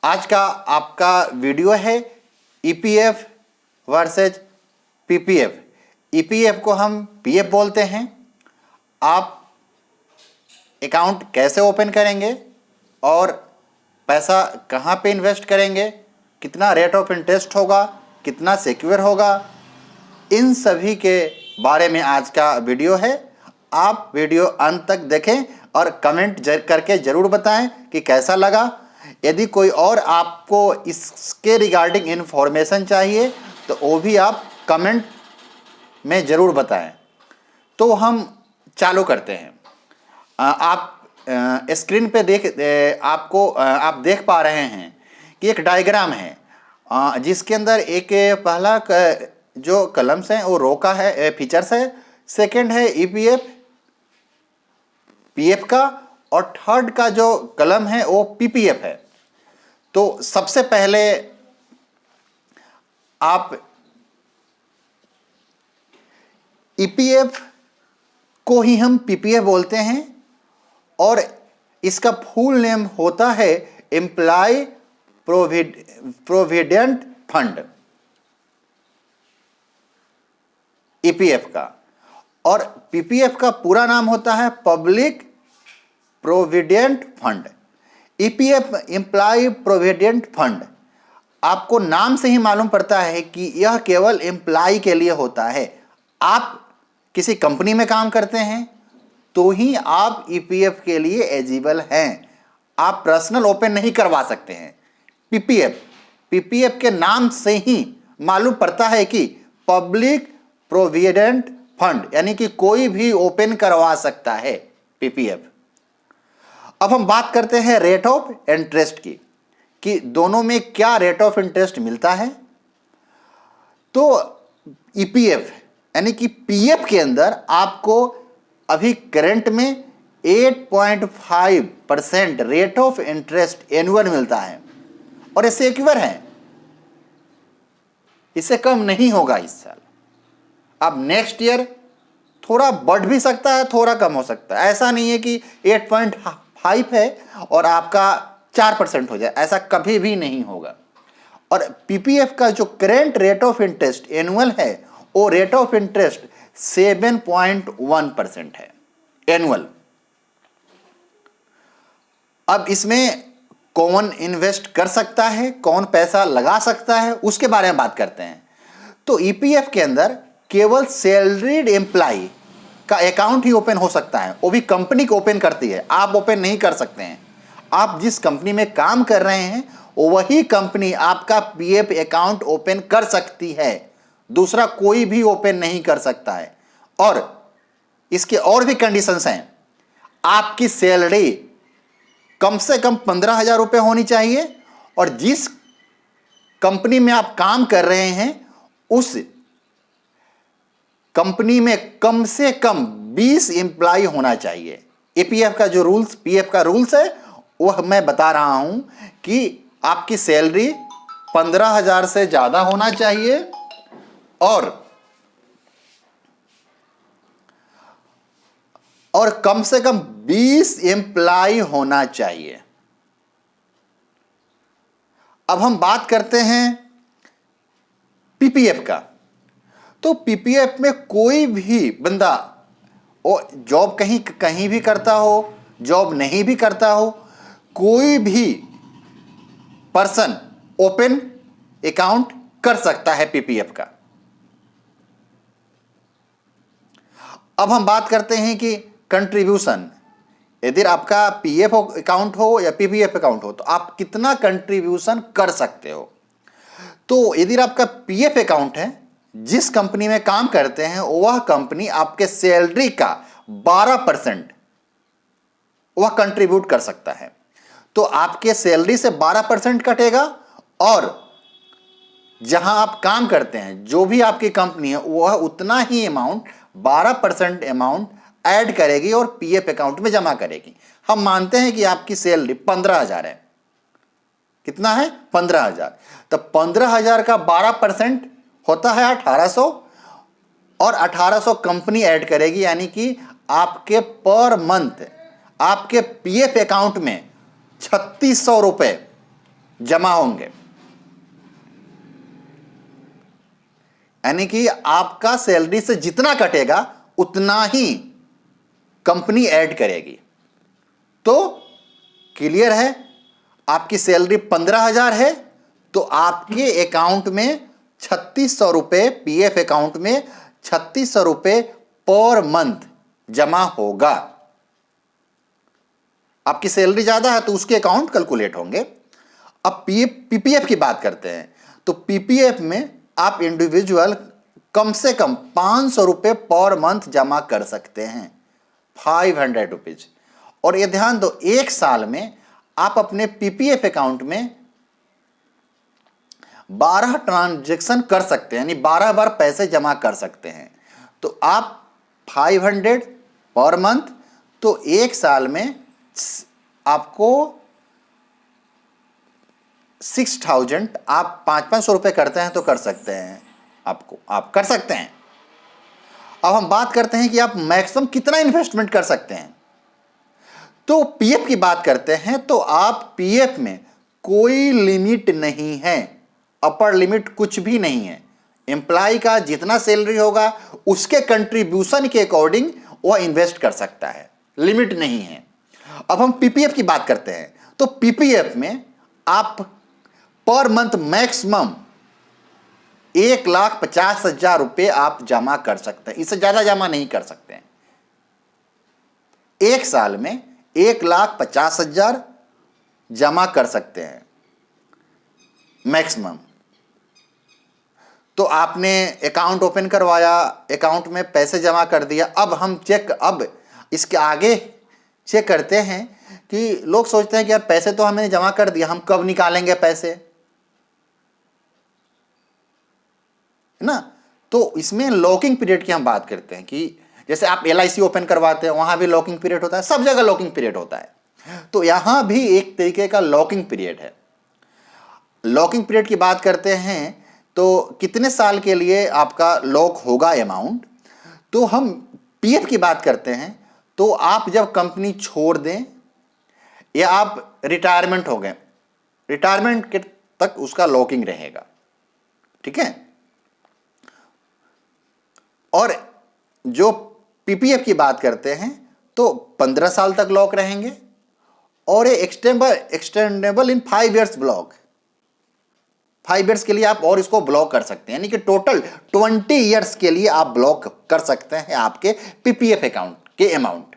आज का आपका वीडियो है ईपीएफ वर्सेज पीपीएफ। ईपीएफ को हम पीएफ बोलते हैं। आप अकाउंट कैसे ओपन करेंगे और पैसा कहाँ पे इन्वेस्ट करेंगे, कितना रेट ऑफ इंटरेस्ट होगा, कितना सिक्योर होगा, इन सभी के बारे में आज का वीडियो है। आप वीडियो अंत तक देखें और कमेंट करके ज़रूर बताएं कि कैसा लगा। यदि कोई और आपको इसके रिगार्डिंग इन्फॉर्मेशन चाहिए तो वो भी आप कमेंट में ज़रूर बताएं। तो हम चालू करते हैं। आप स्क्रीन पे आप देख पा रहे हैं कि एक डायग्राम है जिसके अंदर एक पहला जो कलम्स हैं वो रो का है, फीचर्स है। सेकंड है ईपीएफ पीएफ का और थर्ड का जो कलम है वो पीपीएफ है। तो सबसे पहले आप ईपीएफ को ही हम पीपीएफ बोलते हैं और इसका फुल नेम होता है एम्प्लॉय प्रोविडेंट फंड, ईपीएफ का। और पीपीएफ का पूरा नाम होता है public provident fund. EPF employ provident fund, आपको नाम से ही मालूम पड़ता है कि यह केवल एम्प्लॉय के लिए होता है। आप किसी कंपनी में काम करते हैं तो ही आप ईपीएफ के लिए एलिजिबल हैं। आप पर्सनल ओपन नहीं करवा सकते हैं। पीपीएफ के नाम से ही मालूम पड़ता है कि पब्लिक प्रोविडेंट फंड, यानी कि कोई भी ओपन करवा सकता है पीपीएफ। अब हम बात करते हैं रेट ऑफ इंटरेस्ट की कि दोनों में क्या रेट ऑफ इंटरेस्ट मिलता है। तो ईपीएफ यानी कि पीएफ के अंदर आपको अभी करंट में 8.5% रेट ऑफ इंटरेस्ट एनुअल मिलता है और ये सिक्योर है, इससे कम नहीं होगा इस साल। अब नेक्स्ट ईयर थोड़ा बढ़ भी सकता है, थोड़ा कम हो सकता है। ऐसा नहीं है कि 8.5 है और आपका 4% हो जाए, ऐसा कभी भी नहीं होगा। और पीपीएफ का जो current rate of interest annual है वो रेट ऑफ इंटरेस्ट 7.1% है एनुअल। अब इसमें कौन इन्वेस्ट कर सकता है, कौन पैसा लगा सकता है, उसके बारे में बात करते हैं। तो ईपीएफ के अंदर केवल सैलरीड एम्प्लॉय का अकाउंट ही ओपन हो सकता है, वो भी कंपनी को ओपन करती है, आप ओपन नहीं कर सकते हैं। आप जिस कंपनी में काम कर रहे हैं वही कंपनी आपका पीएफ अकाउंट ओपन कर सकती है, दूसरा कोई भी ओपन नहीं कर सकता है। और इसके और भी कंडीशंस हैं। आपकी सैलरी कम से कम 15,000 रुपये होनी चाहिए और जिस कंपनी में आप काम कर रहे हैं उस कंपनी में कम से कम 20 एम्प्लॉय होना चाहिए। ईपीएफ का जो रूल्स, पीएफ का रूल्स है वह मैं बता रहा हूं कि आपकी सैलरी 15,000 से ज्यादा होना चाहिए और कम से कम 20 एम्प्लॉय होना चाहिए। अब हम बात करते हैं पीपीएफ का। तो पीपीएफ में कोई भी बंदा जॉब कहीं भी करता हो, जॉब नहीं भी करता हो, कोई भी पर्सन ओपन अकाउंट कर सकता है पीपीएफ का। अब हम बात करते हैं कि कंट्रीब्यूशन, यदि आपका पीएफ अकाउंट हो या पीपीएफ अकाउंट हो तो आप कितना कंट्रीब्यूशन कर सकते हो। तो यदि आपका पीएफ अकाउंट है, जिस कंपनी में काम करते हैं वह कंपनी आपके सैलरी का 12% वह कंट्रीब्यूट कर सकता है। तो आपके सैलरी से 12% कटेगा और जहां आप काम करते हैं, जो भी आपकी कंपनी है, वह उतना ही अमाउंट 12% अमाउंट ऐड करेगी और पीएफ अकाउंट में जमा करेगी। हम मानते हैं कि आपकी सैलरी 15,000 है। कितना है? 15,000। तो 15,000 का 12% होता है 1,800 और 1,800 कंपनी ऐड करेगी, यानी कि आपके पर मंथ आपके पीएफ अकाउंट में 3,600 रुपए जमा होंगे। यानी कि आपका सैलरी से जितना कटेगा उतना ही कंपनी ऐड करेगी। तो क्लियर है, आपकी सैलरी 15,000 है तो आपके अकाउंट में 3600 रुपये, पीएफ अकाउंट में 3600 रुपये पर मंथ जमा होगा। आपकी सैलरी ज्यादा है तो उसके अकाउंट कैलकुलेट होंगे। अब पीपीएफ की बात करते हैं तो पीपीएफ में आप इंडिविजुअल कम से कम 500 रुपये पर मंथ जमा कर सकते हैं, 500 रुपीज। और ये ध्यान दो, एक साल में आप अपने पीपीएफ अकाउंट में 12 ट्रांजैक्शन कर सकते हैं, यानी 12 बार पैसे जमा कर सकते हैं। तो आप 500 पर मंथ, तो एक साल में आपको 6000, आप 500 रुपये करते हैं तो कर सकते हैं, आप कर सकते हैं। अब हम बात करते हैं कि आप मैक्सिमम कितना इन्वेस्टमेंट कर सकते हैं। तो पीएफ की बात करते हैं तो आप पीएफ में कोई लिमिट नहीं है, अपर लिमिट कुछ भी नहीं है। एम्प्लॉय का जितना सैलरी होगा उसके कंट्रीब्यूशन के अकॉर्डिंग वह इन्वेस्ट कर सकता है, लिमिट नहीं है। अब हम पीपीएफ की बात करते हैं तो पीपीएफ में आप पर मंथ मैक्सिमम 1,50,000 रुपये आप जमा कर सकते हैं, इससे ज्यादा जमा नहीं कर सकते हैं। एक साल में 1,50,000 जमा कर सकते हैं मैक्सिमम। तो आपने अकाउंट ओपन करवाया, अकाउंट में पैसे जमा कर दिया। अब इसके आगे चेक करते हैं कि लोग सोचते हैं कि यार पैसे तो हमने जमा कर दिया, हम कब निकालेंगे पैसे, है ना। तो इसमें लॉकिंग पीरियड की हम बात करते हैं कि जैसे आप एलआईसी ओपन करवाते हैं, वहां भी लॉकिंग पीरियड होता है, सब जगह लॉकिंग पीरियड होता है। तो यहां भी एक तरीके का लॉकिंग पीरियड है। लॉकिंग पीरियड की बात करते हैं तो कितने साल के लिए आपका लॉक होगा अमाउंट। तो हम पीएफ की बात करते हैं तो आप जब कंपनी छोड़ दें या आप रिटायरमेंट हो गए, रिटायरमेंट के तक उसका लॉकिंग रहेगा, ठीक है। और जो पीपीएफ की बात करते हैं तो 15 साल तक लॉक रहेंगे और ये एक्सटेंडेबल इन 5 इयर्स ब्लॉक, 5 इयर्स के लिए आप और इसको ब्लॉक कर सकते हैं, यानी कि टोटल 20 इयर्स के लिए आप ब्लॉक कर सकते हैं आपके पीपीएफ अकाउंट के अमाउंट,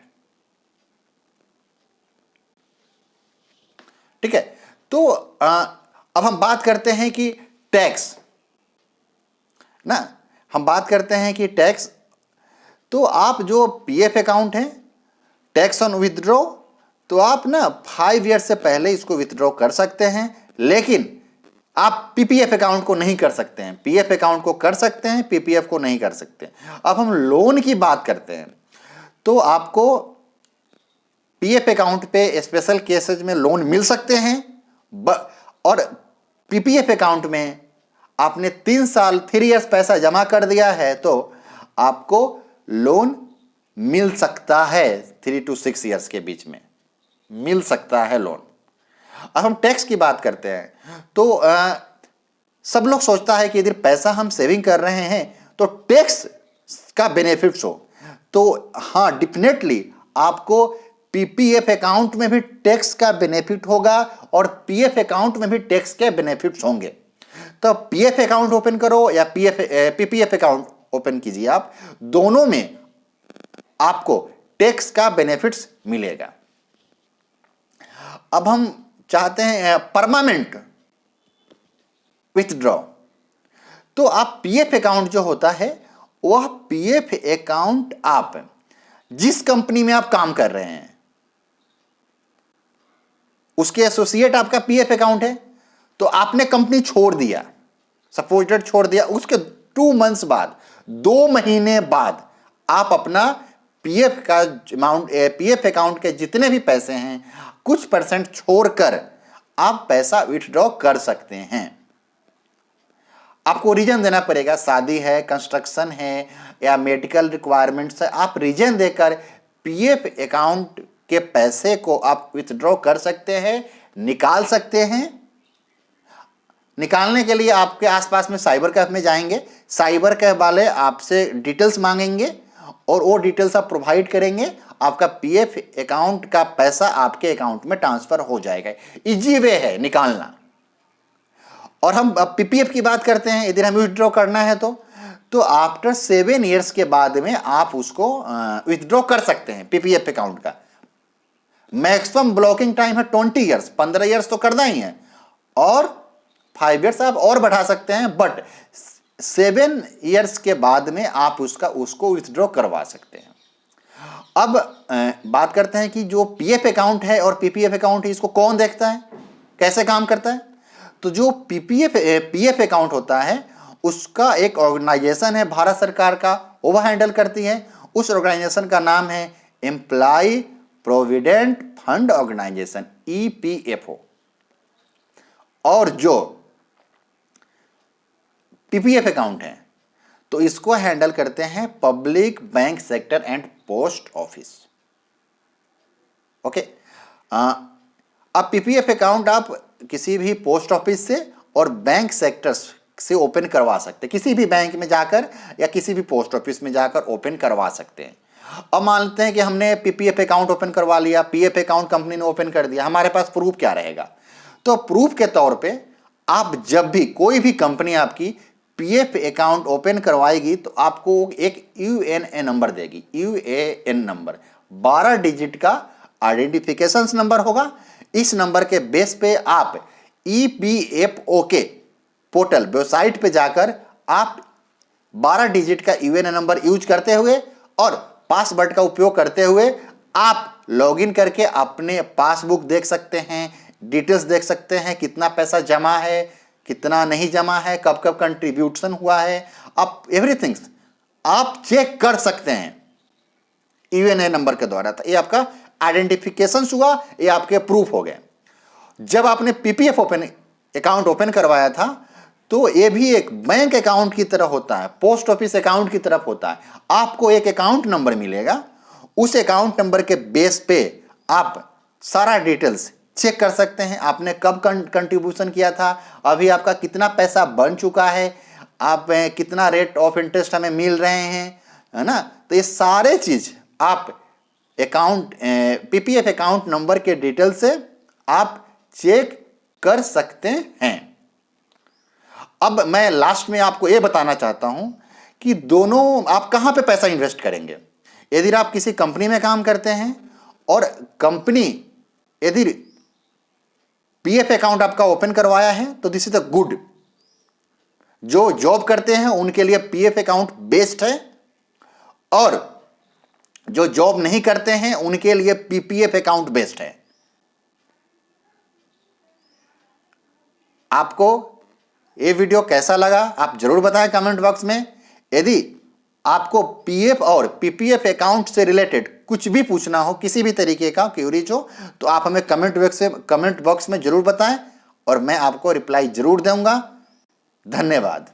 ठीक है। तो अब हम बात करते हैं कि टैक्स ना, हम बात करते हैं कि टैक्स। तो आप जो पीएफ अकाउंट है, टैक्स ऑन विथड्रॉ, तो आप ना 5 ईयर से पहले इसको विथड्रॉ कर सकते हैं, लेकिन आप पीपीएफ अकाउंट को नहीं कर सकते हैं। पीएफ अकाउंट को कर सकते हैं, पीपीएफ को नहीं कर सकते। अब हम लोन की बात करते हैं तो आपको पीएफ अकाउंट पे स्पेशल केसेस में लोन मिल सकते हैं, और पीपीएफ अकाउंट में आपने 3 इयर्स पैसा जमा कर दिया है तो आपको लोन मिल सकता है, 3 to 6 इयर्स के बीच में मिल सकता है लोन। अब हम टैक्स की बात करते हैं तो सब लोग सोचता है कि यदि पैसा हम सेविंग कर रहे हैं तो टैक्स का बेनिफिट्स हो, तो हाँ डेफिनेटली आपको पीपीएफ अकाउंट में भी टैक्स का बेनिफिट होगा और पीएफ अकाउंट में भी टैक्स के बेनिफिट्स होंगे। तो पीएफ अकाउंट ओपन करो या पीपीएफ अकाउंट ओपन कीजिए, आप दोनों में आपको टैक्स का बेनिफिट्स मिलेगा। अब हम चाहते हैं परमानेंट विथड्रॉ, तो आप पीएफ अकाउंट जो होता है वह पीएफ अकाउंट आप जिस कंपनी में आप काम कर रहे हैं उसके एसोसिएट आपका पीएफ अकाउंट है, तो आपने कंपनी छोड़ दिया, सपोज डेट छोड़ दिया, उसके 2 मंथ्स बाद, 2 महीने बाद आप अपना पीएफ का अमाउंट, पीएफ अकाउंट के जितने भी पैसे हैं कुछ परसेंट छोड़कर आप पैसा विथड्रॉ कर सकते हैं। आपको रीजन देना पड़ेगा, शादी है, कंस्ट्रक्शन है या मेडिकल रिक्वायरमेंट्स है, आप रीजन देकर पीएफ अकाउंट के पैसे को आप विथड्रॉ कर सकते हैं, निकाल सकते हैं, निकालने के लिए आपके आसपास में साइबर कैफ में जाएंगे, साइबर कैफ वाले आपसे डिटेल्स मांगेंगे और वो डिटेल्स आप प्रोवाइड करेंगे, आपका पीएफ अकाउंट का पैसा आपके अकाउंट में ट्रांसफर हो जाएगा। इजी वे है निकालना। और हम पीपीएफ की बात करते हैं, यदि हमें विथड्रॉ करना है तो आफ्टर 7 ईयर्स के बाद में आप उसको विथड्रॉ कर सकते हैं। पीपीएफ अकाउंट का मैक्सिमम ब्लॉकिंग टाइम है 20 ईयर्स, 15 ईयर्स तो करना ही है, और 5 ईयर्स आप और बढ़ा सकते हैं, बट 7 ईयर्स के बाद में आप उसको विथड्रॉ करवा सकते हैं। अब बात करते हैं कि जो पीएफ अकाउंट है और पीपीएफ अकाउंट है, इसको कौन देखता है, कैसे काम करता है। तो जो पीएफ अकाउंट होता है उसका एक ऑर्गेनाइजेशन है भारत सरकार का, वो हैंडल करती है। उस ऑर्गेनाइजेशन का नाम है employ provident fund organisation, EPFO. और जो पीपीएफ अकाउंट है तो इसको हैंडल करते हैं public bank sector and post office. Okay, अब पीपीएफ अकाउंट आप किसी भी पोस्ट ऑफिस से और बैंक सेक्टर्स से ओपन करवा सकते हैं, किसी भी बैंक में जाकर या किसी भी पोस्ट ऑफिस में जाकर ओपन करवा सकते हैं। अब मानते हैं कि हमने पीपीएफ अकाउंट ओपन करवा लिया, पीएफ अकाउंट कंपनी ने ओपन कर दिया, हमारे पास प्रूफ क्या रहेगा। तो प्रूफ के तौर पे आप जब भी कोई भी कंपनी आपकी पीएफ अकाउंट ओपन करवाएगी तो आपको एक यूएनए नंबर देगी। यूएएन नंबर 12 डिजिट का आइडेंटिफिकेशन नंबर होगा। इस नंबर के बेस पे आप ईपीएफओ के पोर्टल वेबसाइट पे जाकर आप 12 डिजिट का यूएनए नंबर यूज करते हुए और पासवर्ड का उपयोग करते हुए आप लॉगिन करके अपने पासबुक देख सकते हैं, डिटेल्स देख सकते हैं, कितना पैसा जमा है, कितना नहीं जमा है, कब कब कंट्रीब्यूशन हुआ है, आप एवरीथिंग आप चेक कर सकते हैं यूएनए नंबर के द्वारा। तो ये आपका आइडेंटिफिकेशन हुआ, ये आपके प्रूफ हो गए। जब आपने पीपीएफ अकाउंट ओपन करवाया था तो ये भी एक बैंक अकाउंट की तरह होता है, पोस्ट ऑफिस अकाउंट की तरफ होता है। आपको एक अकाउंट नंबर मिलेगा, उस अकाउंट नंबर के बेस पे आप सारा डिटेल्स चेक कर सकते हैं, आपने कब कंट्रीब्यूशन किया था, अभी आपका कितना पैसा बन चुका है, आप कितना रेट ऑफ इंटरेस्ट हमें मिल रहे हैं, है ना। तो ये सारे चीज आप अकाउंट पीपीएफ अकाउंट नंबर के डिटेल से आप चेक कर सकते हैं। अब मैं लास्ट में आपको यह बताना चाहता हूं कि दोनों आप कहां पे पैसा इन्वेस्ट करेंगे। यदि आप किसी कंपनी में काम करते हैं और कंपनी यदि पीएफ अकाउंट आपका ओपन करवाया है तो दिस इज अ गुड। जो जॉब करते हैं उनके लिए पीएफ अकाउंट बेस्ट है, और जो जॉब नहीं करते हैं उनके लिए पीपीएफ अकाउंट बेस्ट है। आपको ये वीडियो कैसा लगा आप जरूर बताएं कमेंट बॉक्स में। यदि आपको पीएफ और पीपीएफ अकाउंट से रिलेटेड कुछ भी पूछना हो, किसी भी तरीके का क्यूरीज हो, तो आप हमें कमेंट बॉक्स में जरूर बताएं और मैं आपको रिप्लाई जरूर दूंगा। धन्यवाद।